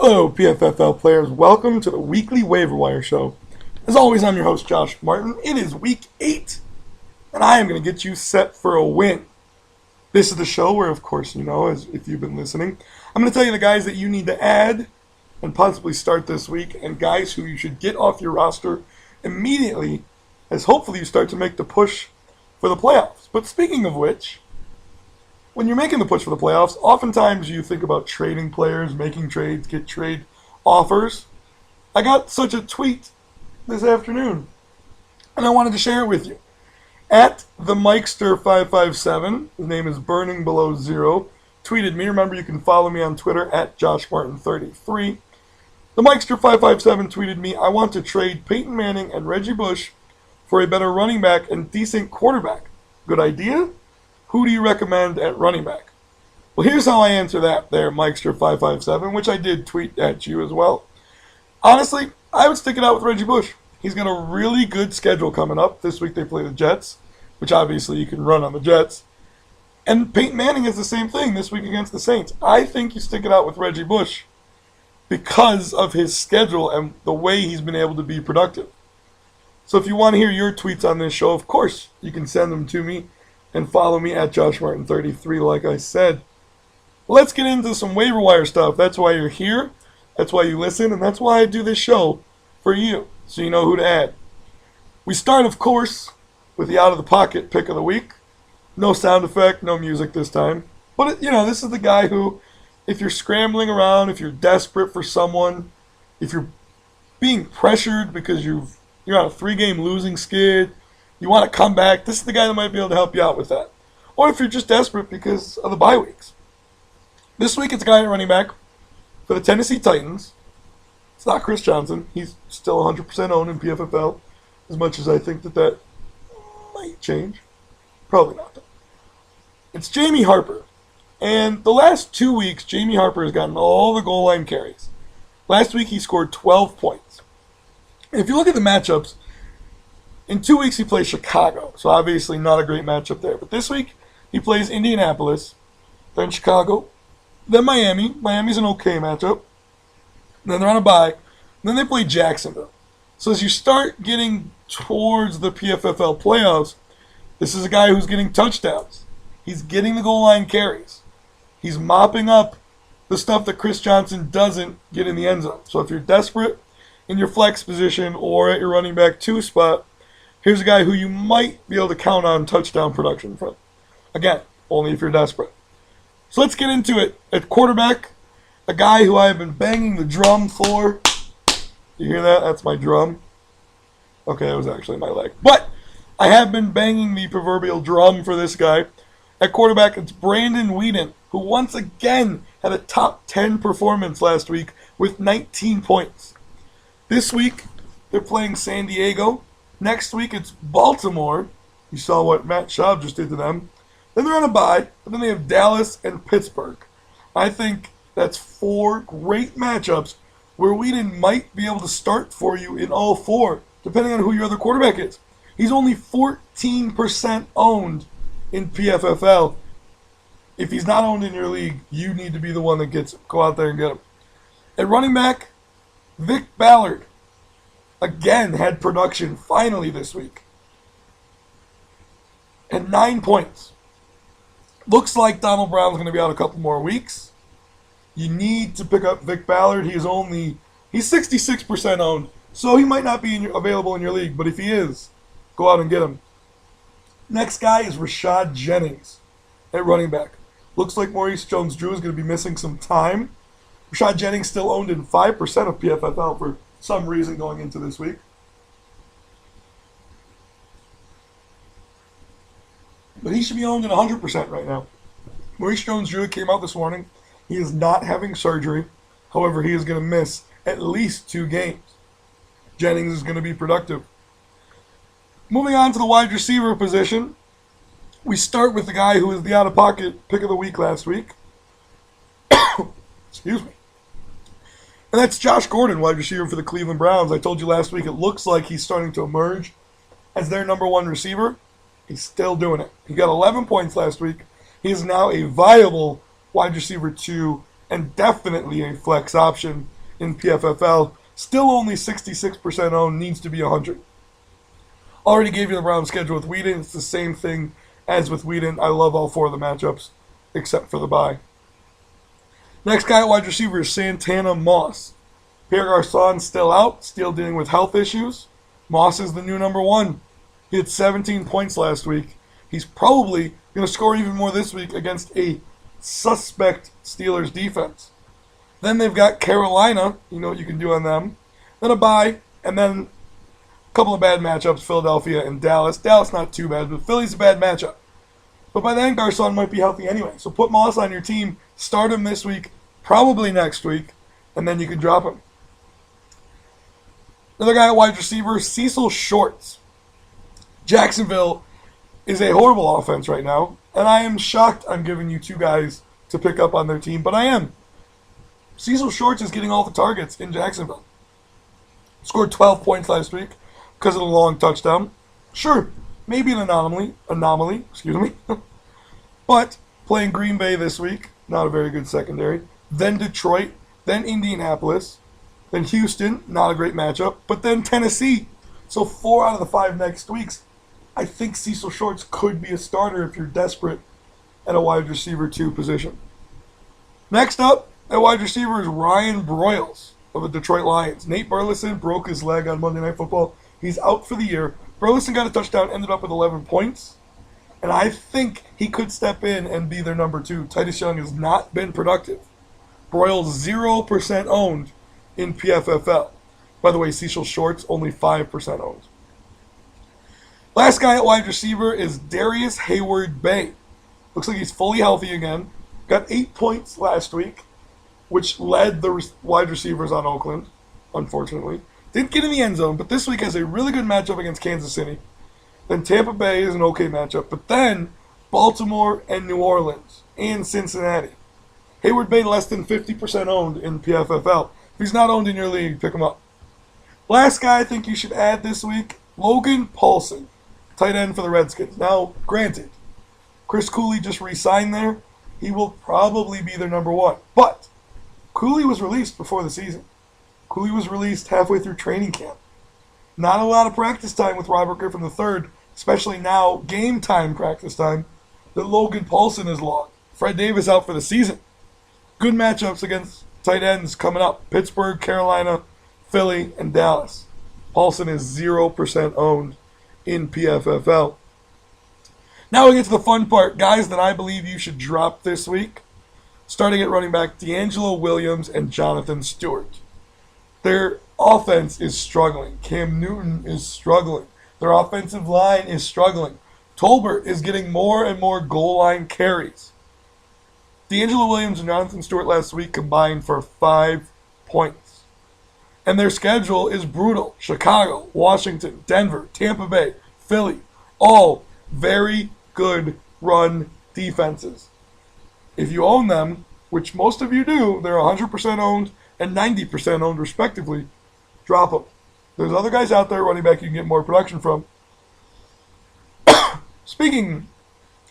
Hello, PFFL players. Welcome to the weekly Waiver Wire show. As always, I'm your host, Josh Martin. It is week 8, and I am going to get you set for a win. This is the show where, of course, you know, as if you've been listening, I'm going to tell you the guys that you need to add and possibly start this week, and guys who you should get off your roster immediately, as hopefully you start to make the push for the playoffs. But speaking of which, when you're making the push for the playoffs, oftentimes you think about trading players, making trades, get trade offers. I got such a tweet this afternoon, and I wanted to share it with you. At the Mikester557, his name is Burning Below Zero, tweeted me. Remember, you can follow me on Twitter at JoshMartin33. The Mikester557 tweeted me, I want to trade Peyton Manning and Reggie Bush for a better running back and decent quarterback. Good idea? Who do you recommend at running back? Well, here's how I answer that there, Mikester557, which I did tweet at you as well. Honestly, I would stick it out with Reggie Bush. He's got a really good schedule coming up. This week they play the Jets, which obviously you can run on the Jets. And Peyton Manning is the same thing this week against the Saints. I think you stick it out with Reggie Bush because of his schedule and the way he's been able to be productive. So if you want to hear your tweets on this show, of course, you can send them to me and follow me at JoshMartin33, like I said. Let's get into some waiver wire stuff. That's why you're here. That's why you listen. And that's why I do this show for you, so you know who to add. We start, of course, with the out-of-the-pocket pick of the week. No sound effect, no music this time. But, you know, this is the guy who, if you're scrambling around, if you're desperate for someone, if you're being pressured because you're on a 3-game losing skid, you want to come back, this is the guy that might be able to help you out with that. Or if you're just desperate because of the bye weeks. This week it's a guy at running back for the Tennessee Titans. It's not Chris Johnson. He's still 100% owned in PFFL, as much as I think that might change. Probably not. It's Jamie Harper. And the last 2 weeks, Jamie Harper has gotten all the goal line carries. Last week he scored 12 points. And if you look at the matchups, in 2 weeks, he plays Chicago, so obviously not a great matchup there. But this week, he plays Indianapolis, then Chicago, then Miami. Miami's an okay matchup. Then they're on a bye. Then they play Jacksonville. So as you start getting towards the PFFL playoffs, this is a guy who's getting touchdowns. He's getting the goal line carries. He's mopping up the stuff that Chris Johnson doesn't get in the end zone. So if you're desperate in your flex position or at your running back 2 spot, here's a guy who you might be able to count on touchdown production from. Again, only if you're desperate. So let's get into it. At quarterback, a guy who I have been banging the drum for. You hear that? That's my drum. Okay, that was actually my leg. But I have been banging the proverbial drum for this guy. At quarterback, it's Brandon Weeden, who once again had a top 10 performance last week with 19 points. This week, they're playing San Diego. Next week, it's Baltimore. You saw what Matt Schaub just did to them. Then they're on a bye, but then they have Dallas and Pittsburgh. I think that's 4 great matchups where Weeden might be able to start for you in all 4, depending on who your other quarterback is. He's only 14% owned in PFFL. If he's not owned in your league, you need to be the one that gets him. Go out there and get him. At running back, Vic Ballard again had production finally this week. At 9 points. Looks like Donald Brown's going to be out a couple more weeks. You need to pick up Vic Ballard. He's 66% owned, so he might not be available in your league, but if he is, go out and get him. Next guy is Rashad Jennings at running back. Looks like Maurice Jones-Drew is going to be missing some time. Rashad Jennings still owned in 5% of PFFL for some reason going into this week. But he should be owned at 100% right now. Maurice Jones-Drew came out this morning. He is not having surgery. However, he is going to miss at least 2 games. Jennings is going to be productive. Moving on to the wide receiver position, we start with the guy who was the out-of-pocket pick of the week last week. Excuse me. And that's Josh Gordon, wide receiver for the Cleveland Browns. I told you last week it looks like he's starting to emerge as their number 1 receiver. He's still doing it. He got 11 points last week. He is now a viable wide receiver 2 and definitely a flex option in PFFL. Still only 66% owned, needs to be 100. Already gave you the round schedule with Whedon. It's the same thing as with Whedon. I love all 4 of the matchups, except for the bye. Next guy at wide receiver is Santana Moss. Pierre Garçon's still out, still dealing with health issues. Moss is the new number 1. He had 17 points last week. He's probably going to score even more this week against a suspect Steelers defense. Then they've got Carolina, you know what you can do on them. Then a bye, and then a couple of bad matchups, Philadelphia and Dallas. Dallas not too bad, but Philly's a bad matchup. But by then, Garçon might be healthy anyway. So put Moss on your team, start him this week, probably next week, and then you can drop him. Another guy at wide receiver, Cecil Shorts. Jacksonville is a horrible offense right now, and I am shocked I'm giving you 2 guys to pick up on their team, but I am. Cecil Shorts is getting all the targets in Jacksonville. Scored 12 points last week because of the long touchdown. Sure, maybe an anomaly, but playing Green Bay this week, not a very good secondary. Then Detroit, then Indianapolis, then Houston, not a great matchup, but then Tennessee. So 4 out of the 5 next weeks. I think Cecil Shorts could be a starter if you're desperate at a wide receiver 2 position. Next up, at wide receiver is Ryan Broyles of the Detroit Lions. Nate Burleson broke his leg on Monday Night Football. He's out for the year. Burleson got a touchdown, ended up with 11 points. And I think he could step in and be their number 2. Titus Young has not been productive. Broyles 0% owned in PFFL. By the way, Cecil Shorts only 5% owned. Last guy at wide receiver is Darius Hayward-Bay. Looks like he's fully healthy again. Got 8 points last week, which led the wide receivers on Oakland, unfortunately. Didn't get in the end zone, but this week has a really good matchup against Kansas City. Then Tampa Bay is an okay matchup, but then Baltimore and New Orleans and Cincinnati. Hayward-Bay less than 50% owned in PFFL. If he's not owned in your league, pick him up. Last guy I think you should add this week, Logan Paulson, tight end for the Redskins. Now, granted, Chris Cooley just re-signed there. He will probably be their number 1. But Cooley was released before the season. Cooley was released halfway through training camp. Not a lot of practice time with Robert Griffin III, especially now game time practice time that Logan Paulson is logged. Fred Davis out for the season. Good matchups against tight ends coming up. Pittsburgh, Carolina, Philly, and Dallas. Paulson is 0% owned in PFFL. Now we get to the fun part. Guys that I believe you should drop this week. Starting at running back, D'Angelo Williams and Jonathan Stewart. Their offense is struggling. Cam Newton is struggling. Their offensive line is struggling. Tolbert is getting more and more goal line carries. D'Angelo Williams and Jonathan Stewart last week combined for 5 points. And their schedule is brutal. Chicago, Washington, Denver, Tampa Bay, Philly, all very good run defenses. If you own them, which most of you do, they're 100% owned and 90% owned respectively, drop them. There's other guys out there, running back, you can get more production from. Speaking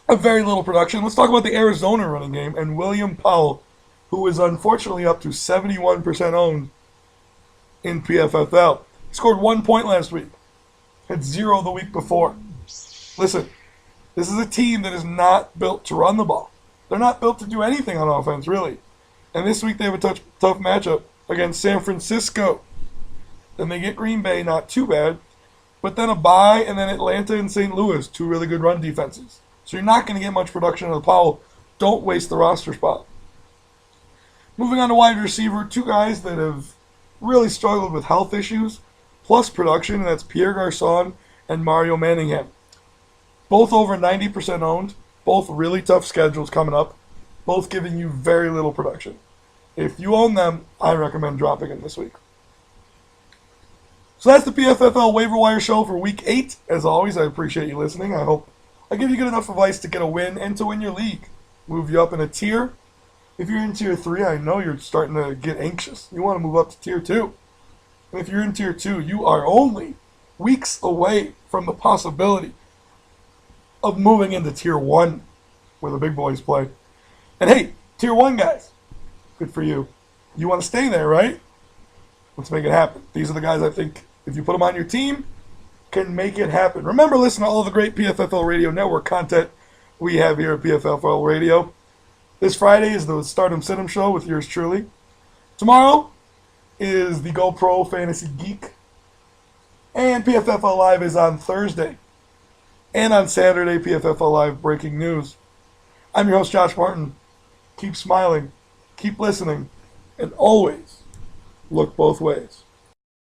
of very little production, let's talk about the Arizona running game and William Powell, who is unfortunately up to 71% owned in PFFL. He scored 1 point last week. Had 0 the week before. Listen, this is a team that is not built to run the ball. They're not built to do anything on offense, really. And this week they have a tough matchup against San Francisco. Then they get Green Bay, not too bad. But then a bye, and then Atlanta and St. Louis, 2 really good run defenses. So you're not going to get much production out of Powell. Don't waste the roster spot. Moving on to wide receiver, 2 guys that have really struggled with health issues, plus production, and that's Pierre Garçon and Mario Manningham. Both over 90% owned, both really tough schedules coming up, both giving you very little production. If you own them, I recommend dropping them this week. So that's the PFFL Waiver Wire Show for Week 8. As always, I appreciate you listening. I hope I give you good enough advice to get a win and to win your league. Move you up in a tier. If you're in Tier 3, I know you're starting to get anxious. You want to move up to Tier 2. And if you're in Tier 2, you are only weeks away from the possibility of moving into Tier 1, where the big boys play. And hey, Tier 1 guys, Good for you. You want to stay there, right? Let's make it happen. These are the guys I think, if you put them on your team, can make it happen. Remember, listen to all of the great PFFL Radio Network content we have here at PFFL Radio. This Friday is the Stardom Situm Show with yours truly. Tomorrow is the GoPro Fantasy Geek. And PFFL Live is on Thursday. And on Saturday, PFFL Live Breaking News. I'm your host, Josh Martin. Keep smiling, keep listening, and always look both ways.